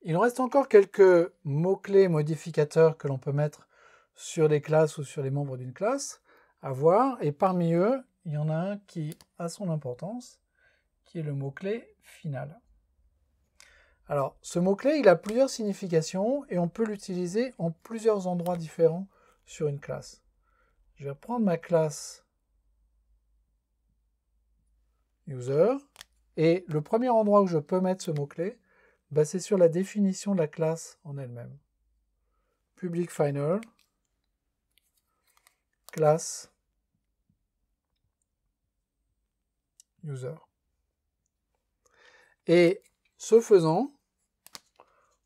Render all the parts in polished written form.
Il nous reste encore quelques mots-clés modificateurs que l'on peut mettre sur les classes ou sur les membres d'une classe à voir. Et parmi eux, il y en a un qui a son importance, qui est le mot-clé final. Alors, ce mot-clé, il a plusieurs significations et on peut l'utiliser en plusieurs endroits différents sur une classe. Je vais reprendre ma classe user et le premier endroit où je peux mettre ce mot-clé, bah, c'est sur la définition de la classe en elle-même. Public final, classe user. Et ce faisant,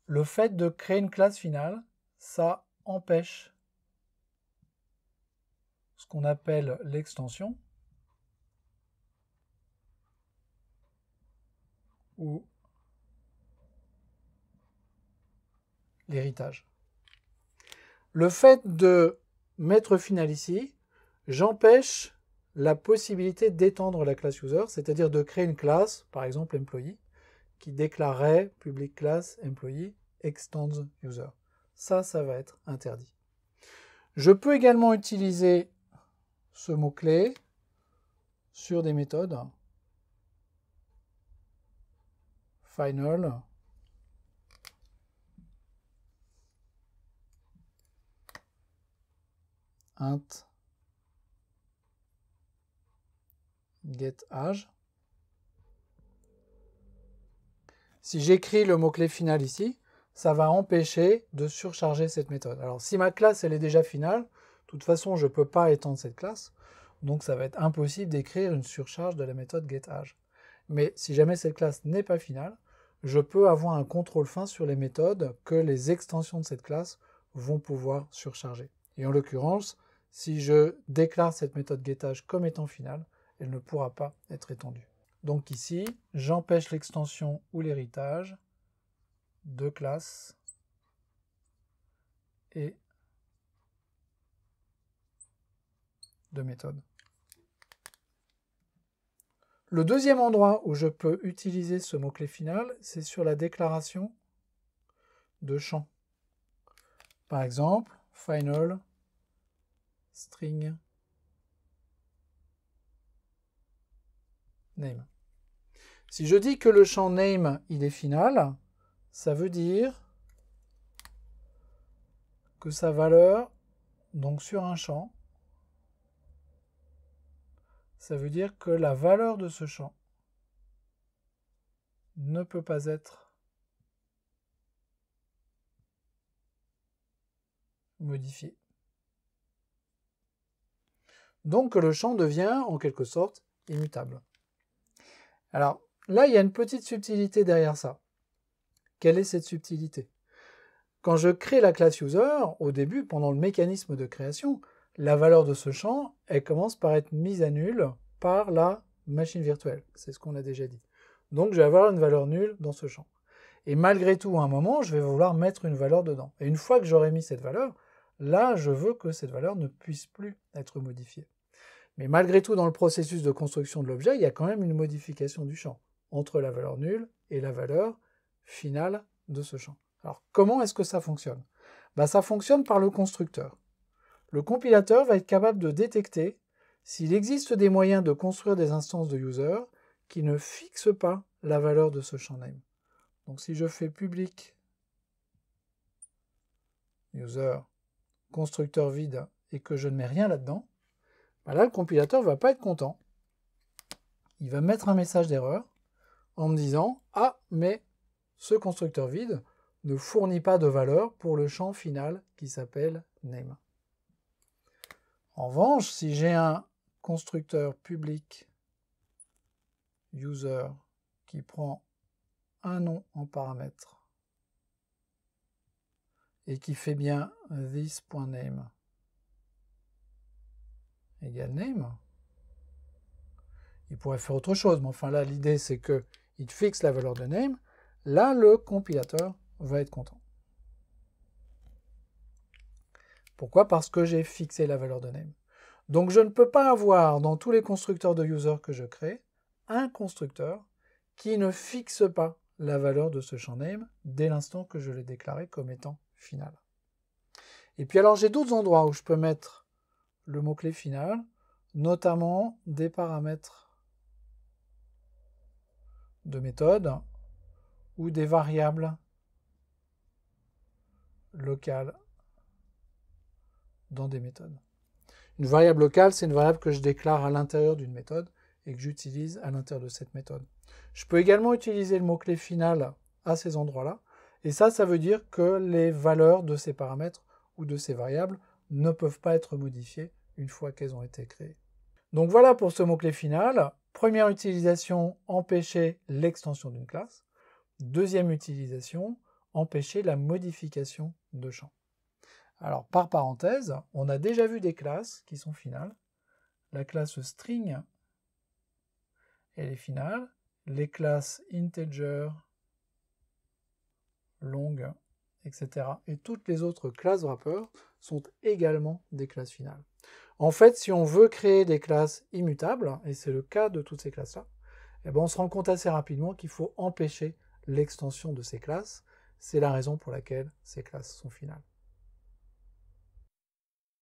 le fait de créer une classe finale, ça empêche ce qu'on appelle l'extension ou l'héritage. Le fait de mettre final ici, j'empêche la possibilité d'étendre la classe user, c'est-à-dire de créer une classe, par exemple employee, qui déclarerait public class employee extends user. Ça va être interdit. Je peux également utiliser ce mot-clé sur des méthodes. Final. Int. GetAge. Si j'écris le mot-clé final ici, ça va empêcher de surcharger cette méthode. Alors si ma classe elle est déjà finale, de toute façon je ne peux pas étendre cette classe, donc ça va être impossible d'écrire une surcharge de la méthode getAge. Mais si jamais cette classe n'est pas finale, je peux avoir un contrôle fin sur les méthodes que les extensions de cette classe vont pouvoir surcharger. Et en l'occurrence, si je déclare cette méthode getAge comme étant finale, elle ne pourra pas être étendue. Donc ici, j'empêche l'extension ou l'héritage de classe et de méthode. Le deuxième endroit où je peux utiliser ce mot-clé final, c'est sur la déclaration de champ. Par exemple, final string name. Si je dis que le champ name, il est final, ça veut dire que sa valeur, donc sur un champ, ça veut dire que la valeur de ce champ ne peut pas être modifiée. Donc le champ devient en quelque sorte immutable. Alors là, il y a une petite subtilité derrière ça. Quelle est cette subtilité? Quand je crée la classe user, au début, pendant le mécanisme de création, la valeur de ce champ, elle commence par être mise à nul par la machine virtuelle. C'est ce qu'on a déjà dit. Donc je vais avoir une valeur nulle dans ce champ. Et malgré tout, à un moment, je vais vouloir mettre une valeur dedans. Et une fois que j'aurai mis cette valeur, là, je veux que cette valeur ne puisse plus être modifiée. Mais malgré tout, dans le processus de construction de l'objet, il y a quand même une modification du champ entre la valeur nulle et la valeur finale de ce champ. Alors, comment est-ce que ça fonctionne? Ça fonctionne par le constructeur. Le compilateur va être capable de détecter s'il existe des moyens de construire des instances de user qui ne fixent pas la valeur de ce champ name. Donc si je fais public user constructeur vide et que je ne mets rien là-dedans, là le compilateur ne va pas être content. Il va mettre un message d'erreur en me disant « Ah, mais ce constructeur vide ne fournit pas de valeur pour le champ final qui s'appelle name ». En revanche, si j'ai un constructeur public user qui prend un nom en paramètre et qui fait bien this.name égale name, il pourrait faire autre chose, mais enfin là l'idée c'est qu'il fixe la valeur de name, là le compilateur va être content. Pourquoi? Parce que j'ai fixé la valeur de name. Donc je ne peux pas avoir dans tous les constructeurs de user que je crée, un constructeur qui ne fixe pas la valeur de ce champ name dès l'instant que je l'ai déclaré comme étant final. Et puis alors j'ai d'autres endroits où je peux mettre le mot-clé final, notamment des paramètres de méthode ou des variables locales dans des méthodes. Une variable locale, c'est une variable que je déclare à l'intérieur d'une méthode et que j'utilise à l'intérieur de cette méthode. Je peux également utiliser le mot-clé final à ces endroits-là, et ça veut dire que les valeurs de ces paramètres ou de ces variables ne peuvent pas être modifiées une fois qu'elles ont été créées. Donc voilà pour ce mot-clé final. Première utilisation, empêcher l'extension d'une classe. Deuxième utilisation, empêcher la modification de champs. Alors, par parenthèse, on a déjà vu des classes qui sont finales. La classe string, elle est finale. Les classes integer, long, etc. et toutes les autres classes wrapper sont également des classes finales. En fait, si on veut créer des classes immutables, et c'est le cas de toutes ces classes-là, eh ben on se rend compte assez rapidement qu'il faut empêcher l'extension de ces classes. C'est la raison pour laquelle ces classes sont finales.